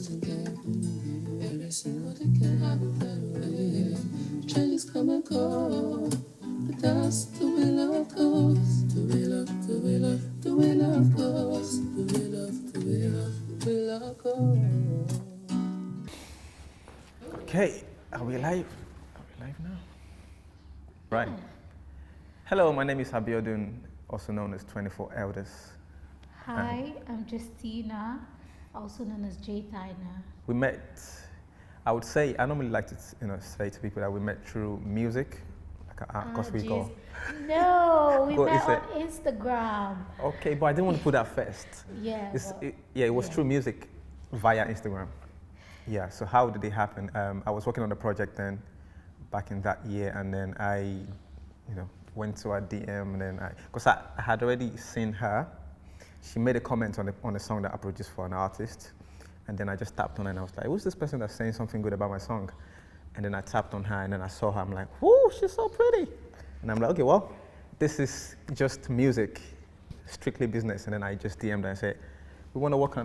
doesn't care. Every single day can have it that way. Changes come and go, but that's the way love goes. The way love, the way love, the way love goes. The way love, the way love, the way love goes. Okay, are we live? Are we live now? Right. Hello, my name is Hubby, also known as 24 Elders. Hi, I'm just Thyna, also known as Thyna. We met, I would say, I normally like to say to people that we met through music, because we go. No, we met on Instagram. Okay, but I didn't want to put that first. Yeah. It was through music via Instagram. Yeah, so how did it happen? I was working on the project then, back in that year, and then I, went to her DM, and then because I had already seen her. She made a comment on a song that I produced for an artist, and then I just tapped on her and I was like, who's this person that's saying something good about my song? And then I tapped on her and then I saw her, I'm like, whoo, she's so pretty. And I'm like, okay, well, this is just music, strictly business. And then I just DM'd her and said, I want to work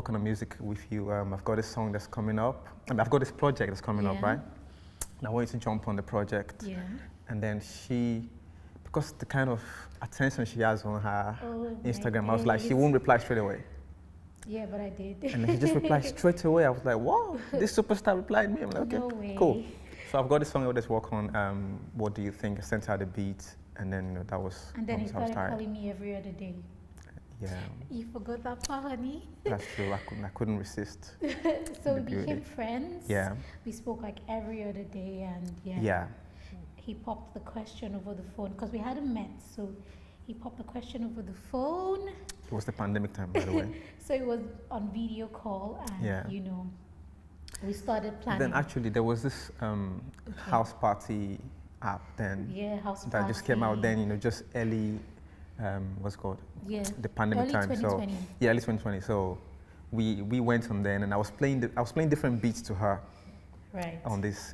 on a music with you. I've got this song that's coming up. I've got this project that's coming up, right? And I want you to jump on the project. Yeah. And then because the kind of attention she has on her Instagram, I was like, she won't reply straight away. Yeah, but I did. And then she just replied straight away. I was like, wow, this superstar replied me. I'm like, okay, No way. cool. So I've got this song I just work on. What do you think? I sent her the beat, and then that was. And then he started calling me every other day. Yeah. You forgot that part, honey. That's true. I couldn't resist. So we became friends. Yeah. We spoke like every other day, and yeah. He popped the question over the phone because we hadn't met, so he popped the question over the phone. It was the pandemic time, by the way. So it was on video call, and we started planning. Then actually there was this house party app then. Yeah, house that party. just came out then, just early, what's it called? Yeah. The pandemic early time. 2020. So yeah, early 2020. So we went on then, and I was playing different beats to her. Right. On this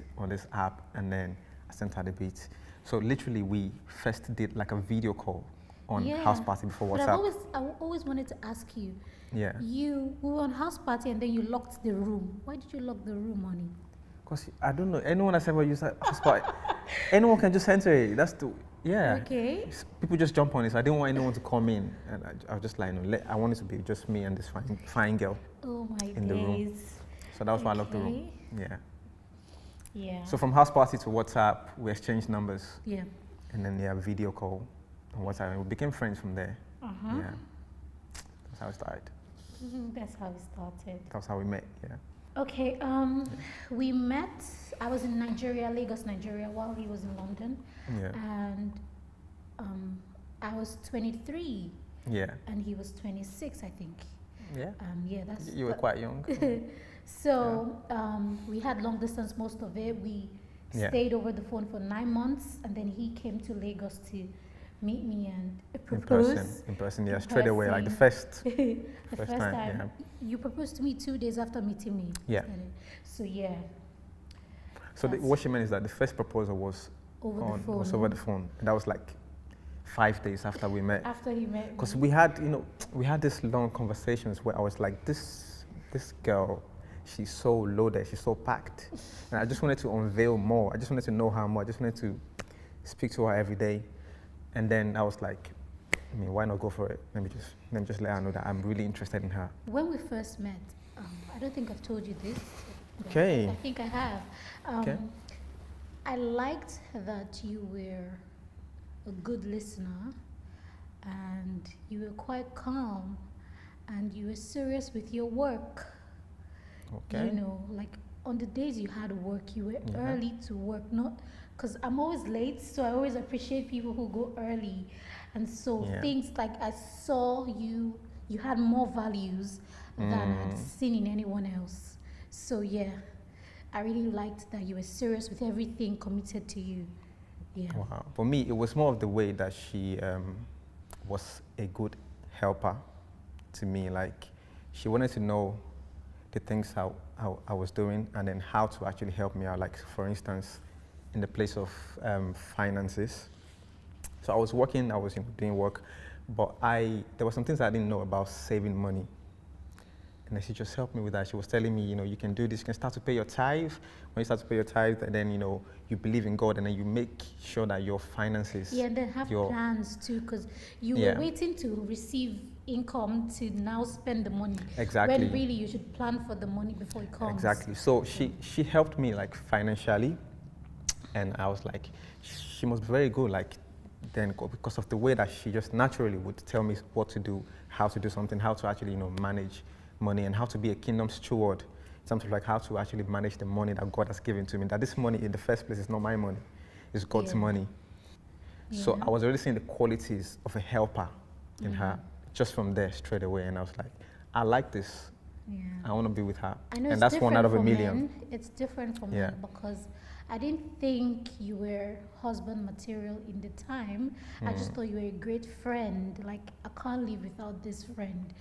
app, and then I sent her the beat. So literally, we first did like a video call on house party before WhatsApp. But I always wanted to ask you. Yeah. We were on house party, and then you locked the room. Why did you lock the room, honey? Because I don't know, anyone that's ever used that house party, anyone can just enter it. That's the Okay. People just jump on it. So I didn't want anyone to come in, and I was just like, I wanted to be just me and this fine girl. Oh my in the room. So that was why I locked the room. Yeah. Yeah. So from house party to WhatsApp, we exchanged numbers. Yeah. And then video call on WhatsApp. And we became friends from there. Uh-huh. Yeah. That's how it started. That's how it started. That's how we met. Yeah. Okay. We met. I was in Lagos, Nigeria, while he was in London. Yeah. And I was 23. Yeah. And he was 26, I think. Yeah. You were quite young. So we had long distance most of it. We stayed over the phone for 9 months, and then he came to Lagos to meet me and propose. In person, yeah, straight away, like the first first time. Yeah. You proposed to me 2 days after meeting me. Yeah. So yeah. So what she meant is that the first proposal was over the phone. And that was like 5 days after we met. After he met me. Because we had this long conversations where I was like, this girl, she's so loaded, she's so packed. And I just wanted to unveil more. I just wanted to know her more. I just wanted to speak to her every day. And then I was like, why not go for it? Let me just let her know that I'm really interested in her. When we first met, I don't think I've told you this. Okay. I think I have. Okay. I liked that you were a good listener, and you were quite calm, and you were serious with your work. Okay. Like on the days you had work, you were early to work. Not because I'm always late, so I always appreciate people who go early. And so things like I saw you had more values than I'd seen in anyone else. So yeah, I really liked that you were serious with everything, committed to you. Yeah. Wow. For me, it was more of the way that she was a good helper to me. Like, she wanted to know the things how I was doing, and then how to actually help me out. Like, for instance, in the place of finances. So I was working, I was doing work, but there were some things I didn't know about saving money. And then she just helped me with that. She was telling me, you can do this. You can start to pay your tithe. When you start to pay your tithe, and then, you believe in God, and then you make sure that your finances. Yeah, and then have plans too, because you were waiting to receive income to now spend the money. Exactly. When really you should plan for the money before it comes. Exactly. So she helped me like financially, and I was like, she must be very good. Like, then because of the way that she just naturally would tell me what to do, how to do something, how to actually manage money, and how to be a kingdom steward. In terms of like how to actually manage the money that God has given to me. That this money in the first place is not my money, it's God's money. Yeah. So I was already seeing the qualities of a helper in her just from there straight away, and I was like, I like this. Yeah. I want to be with her. I know, and that's one out of a million. Men. It's different for men because I didn't think you were husband material in the time. I just thought you were a great friend. Like, I can't live without this friend,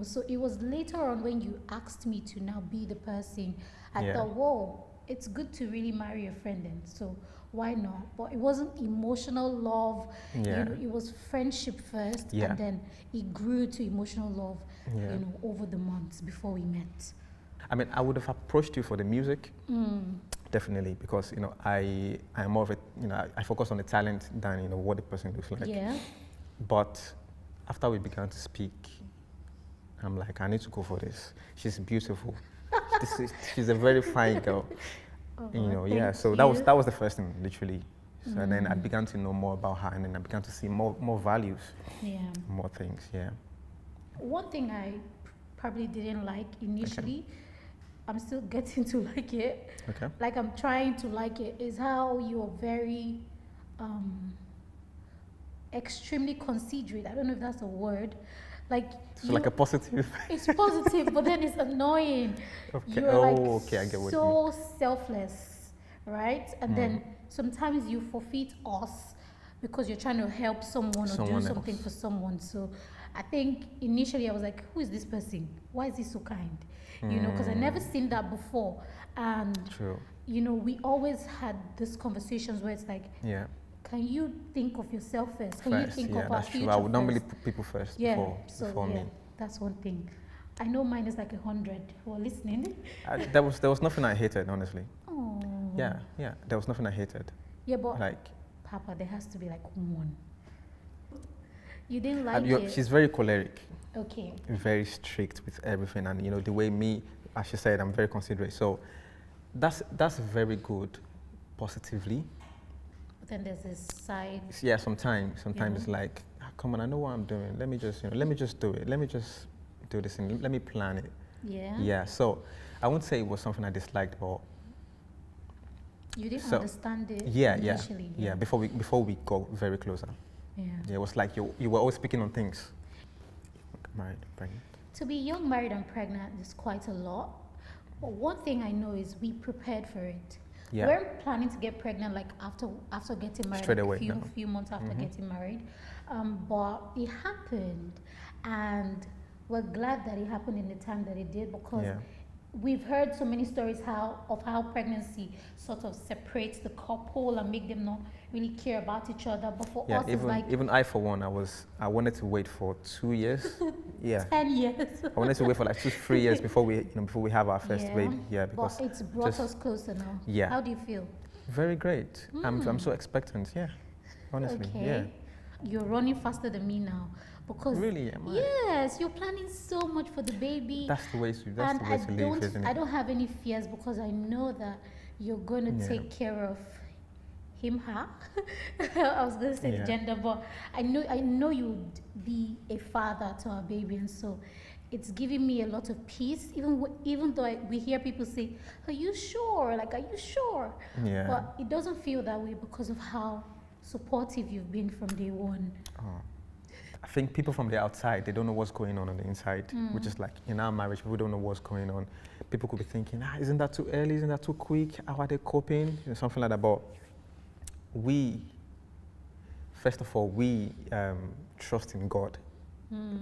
So it was later on when you asked me to now be the person. I thought, whoa, it's good to really marry a friend then. So why not? But it wasn't emotional love. It was friendship first, and then it grew to emotional love, over the months before we met. I mean, I would have approached you for the music, definitely, because I'm more of a I focus on the talent than what the person looks like. Yeah. But after we began to speak, I'm like, I need to go for this. She's beautiful. She's a very fine girl. So that was the first thing, literally. So then I began to know more about her, and then I began to see more values, more things. Yeah. One thing I probably didn't like initially. I'm still getting to like it. Okay. Like, I'm trying to like it, is how you are very extremely considerate. I don't know if that's a word. Like, so like a positive. It's positive, but then it's annoying. Okay. You're I get what you mean. So selfless, right? And then sometimes you forfeit us because you're trying to help someone or do something for someone. So I think initially I was like, who is this person? Why is he so kind? Because I never seen that before. And, True. We always had these conversations where it's like, can you think of yourself first? Can you think of our future true. I would normally first? put people first before me. That's one thing. I know mine is like 100 who are listening. There was nothing I hated, honestly. Oh. Yeah. There was nothing I hated. Yeah, but like, Papa, there has to be like one. You didn't like it? She's very choleric. Okay. Very strict with everything, and the way me, as she said, I'm very considerate. So that's very good, positively. But then there's this side. Yeah, sometimes it's like, come on, I know what I'm doing. Let me just do it. Let me just do this and let me plan it. Yeah. Yeah. So I wouldn't say it was something I disliked, but you didn't understand it initially. Yeah. Before we go very closer. Yeah. It was like you were always speaking on things. Married, pregnant. To be young, married, and pregnant is quite a lot. But one thing I know is we prepared for it. Yeah. We weren't planning to get pregnant like after getting married. Straight like away. A few months after getting married. But it happened, and we're glad that it happened in the time that it did, because we've heard so many stories of how pregnancy sort of separates the couple and make them not really care about each other. But for us, it's like, even I, for one, I wanted to wait for 2 years. 10 years. I wanted to wait for like 2-3 years before we have our first baby. Yeah, because but it's brought us closer now. Yeah. How do you feel? Very great. I'm so expectant. Yeah, honestly. Okay. Yeah. You're running faster than me now. Because really, am I? Yes, you're planning so much for the baby. That's the way to live, isn't it? I don't have any fears, because I know that you're going to take care of him, her. I was going to say the gender, but I know you'd be a father to our baby, and so it's giving me a lot of peace. Even though we hear people say, "Are you sure? Like, are you sure?" Yeah. But it doesn't feel that way because of how supportive you've been from day one. Oh. I think people from the outside, they don't know what's going on the inside, which is like in our marriage, people don't know what's going on. People could be thinking, isn't that too early? Isn't that too quick? How are they coping? Something like that. But first of all, we trust in God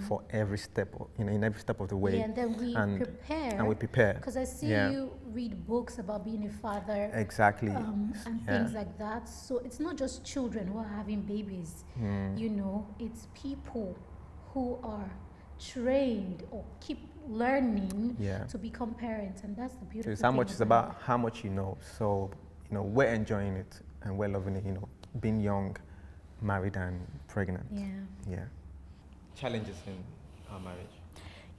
for every step, in every step of the way. Yeah, and then we prepare. And we prepare. Because I see you read books about being a father. Exactly. And things like that. So it's not just children who are having babies. It's people who are trained or keep learning Yeah. to become parents, and that's the So beautiful it's how thing much it's about how much you know. So, we're enjoying it and we're loving it, being young, married and pregnant. Yeah. Yeah. Challenges in our marriage.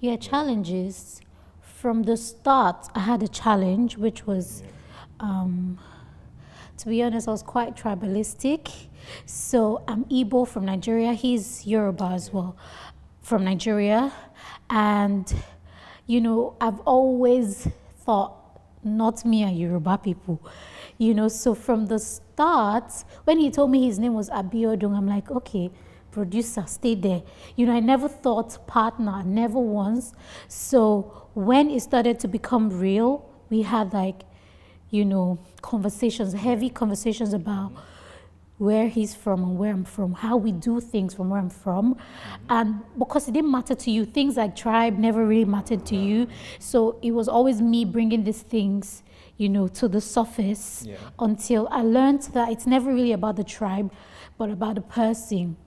Yeah, challenges. From the start, I had a challenge, which was, to be honest, I was quite tribalistic. So I'm Igbo from Nigeria. He's Yoruba as well, from Nigeria. And, I've always thought, not me and Yoruba people. So from the start, when he told me his name was Abiodun, I'm like, okay, producer, stay there. I never thought partner, never once. So when it started to become real, we had conversations, heavy conversations about where he's from and where I'm from, how we do things from where I'm from. And because it didn't matter to you, things like tribe never really mattered to you. So it was always me bringing these things, to the surface until I learned that it's never really about the tribe, but about the person.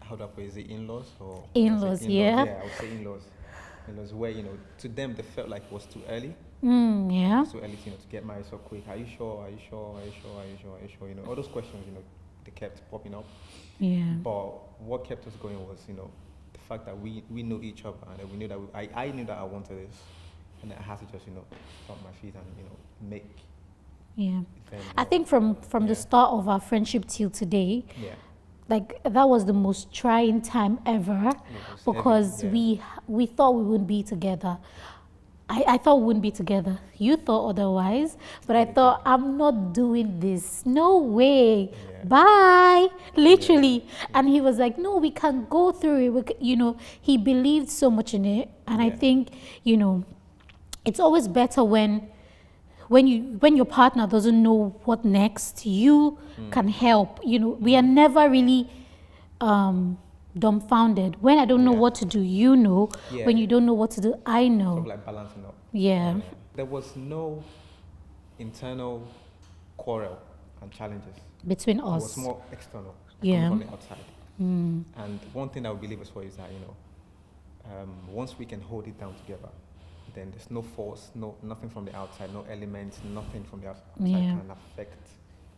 How do I put it? Is it in-laws or? In-laws, yeah. Yeah, I would say in-laws. In-laws where, to them they felt like it was too early. Yeah. Too early, to get married so quick. Are you sure? Are you sure? Are you sure? Are you sure? Are you sure? All those questions, they kept popping up. Yeah. But what kept us going was, the fact that we know each other and we knew that I knew that I wanted this, and I had to just, stop my feet and make. Yeah. I think from the start of our friendship till today. Yeah. Like that was the most trying time ever because we thought we wouldn't be together. I thought we wouldn't be together. You thought otherwise, but I thought I'm not doing this. No way. Yeah. Bye. Literally. Yeah. And he was like, no, we can go through it. He believed so much in it. And I think, it's always better when your partner doesn't know what next, you can help. We are never really dumbfounded. When I don't know what to do, when you don't know what to do, I know. Sort of like balancing up. Yeah. There was no internal quarrel and challenges between us. It was more external. Yeah. From the outside. And one thing I would believe as well is that once we can hold it down together, then there's no force, nothing from the outside, no elements, nothing from the outside can affect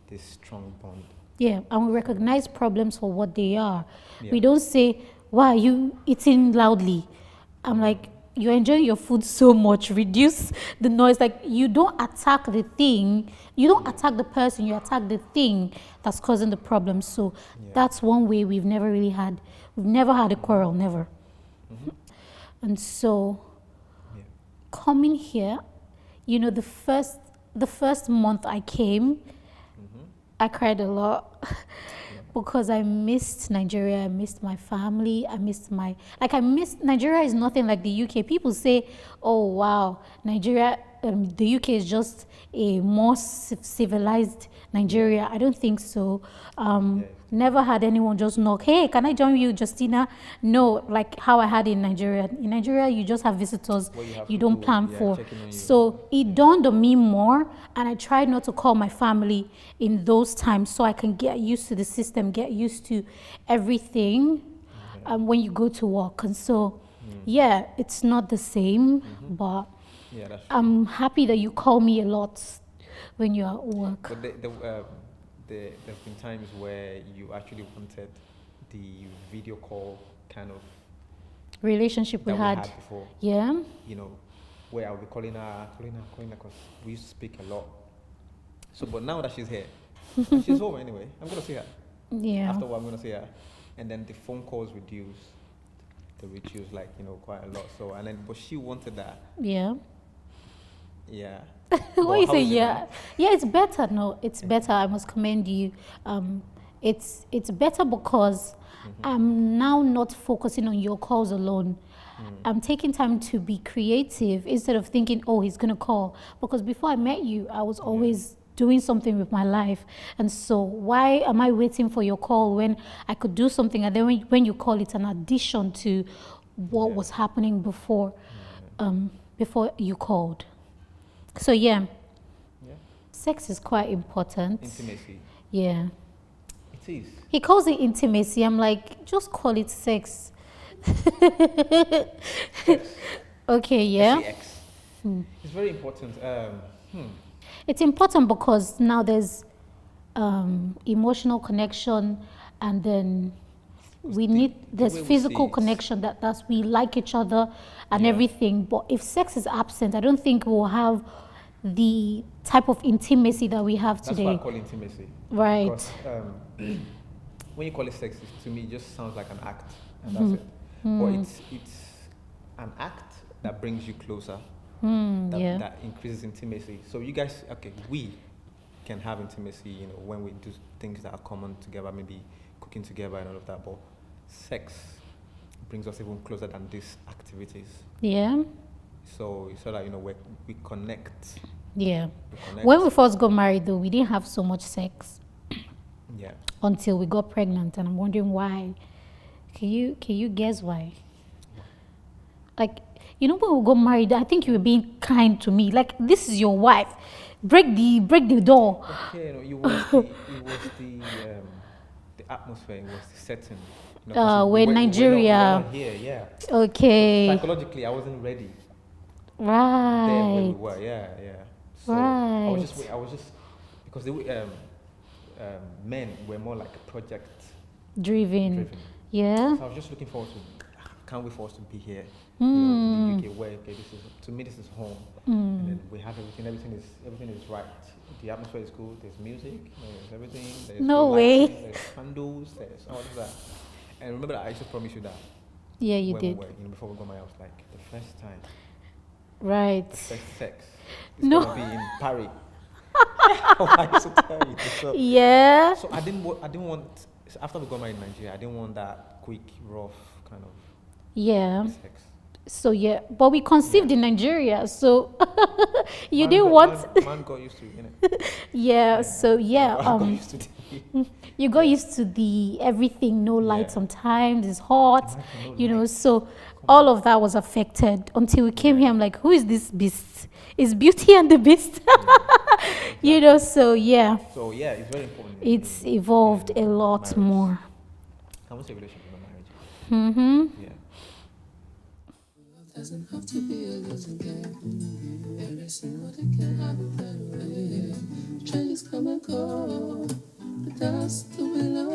this strong bond. Yeah, and we recognize problems for what they are. Yeah. We don't say, why are you eating loudly? I'm like, you're enjoying your food so much, reduce the noise. Like, you don't attack the thing, you don't attack the person, you attack the thing that's causing the problem. So that's one way we've never had a quarrel, never. And so, coming here, the first month I came, I cried a lot because I missed Nigeria. I missed my family. Nigeria is nothing like the UK. People say, oh, wow, Nigeria, the UK is just a more civilized Nigeria. I don't think so. Never had anyone just knock, hey, can I join you, Justina? No, like how I had in Nigeria. In Nigeria, you just have visitors you don't plan for. So it dawned on me more, and I tried not to call my family in those times so I can get used to the system, get used to everything when you go to work. And so, it's not the same, but I'm happy that you call me a lot when you're at work. But there have been times where you actually wanted the video call kind of relationship we had before. Yeah. Where I'll be calling her because we used to speak a lot. So, but now that she's here, she's home anyway, I'm going to see her. Yeah. After a while, I'm going to see her. And then the phone calls reduce. They reduce quite a lot. So, but she wanted that. Yeah. Yeah. What you say? Yeah, it's better. No, it's better. I must commend you. It's better because I'm now not focusing on your calls alone. I'm taking time to be creative instead of thinking, oh, he's gonna call. Because before I met you, I was always doing something with my life, and so why am I waiting for your call when I could do something? And then when you call, it's an addition to what was happening before you called. So sex is quite important. Intimacy. Yeah. It is. He calls it intimacy. I'm like, just call it sex. Okay, yeah. sex. It's very important. It's important because now there's emotional connection, and then there's way we physical see it. connection that's we like each other and Yeah. everything. But if sex is absent, I don't think we'll have the type of intimacy that we have That's what I today. call intimacy. Right. Because when you call it sex, to me, it just sounds like an act, and that's it. But it's an act that brings you closer, that increases intimacy. So you guys, okay, we can have intimacy, when we do things that are common together, maybe cooking together and all of that. But sex brings us even closer than these activities. Yeah. So that we connect. Yeah. We connect. When we first got married, though, we didn't have so much sex Yeah. until we got pregnant, and I'm wondering why. Can you guess why? Like, when we got married, I think you were being kind to me. Like, this is your wife. Break the door. Okay, it was the atmosphere, it was the setting. 'Cause We're in Nigeria. we're not here, yeah. Okay. Psychologically, I wasn't ready. There where we Right. were, yeah. So I was Right. just because the men were more like project Driven. driven. Yeah. So I was just looking forward to, can't wait for us to be here. Mm. In the UK, where this is home, and then we have everything. Everything is right. The atmosphere is good. There's music. There's everything. There's No good way. lighting, there's candles. There's all of that. And remember that I used to promise you that. Yeah, you when did. We were, before we got married, I was like, the first time, Right. the first sex is No. gonna be in Paris. I used to tell you. So, Yeah. so I didn't want. So after we got married in Nigeria, I didn't want that quick, rough kind of Yeah. sex. So yeah, but we conceived in Nigeria, so you Man didn't got- want. man got used to it, Yeah. So yeah. I got used to it. You got used to the everything, no light Yeah. sometimes, it's hot, Imagine no light. so all of that was affected until we came here. I'm like, who is this beast? It's Beauty and the Beast. So yeah, So yeah, it's very important. it's evolved a lot marriage. more. I won't say relationship, but marriage. Mm-hmm. Yeah. Doesn't have to be a losing game. Every single day can have a better way. Changes come and go, but that's the will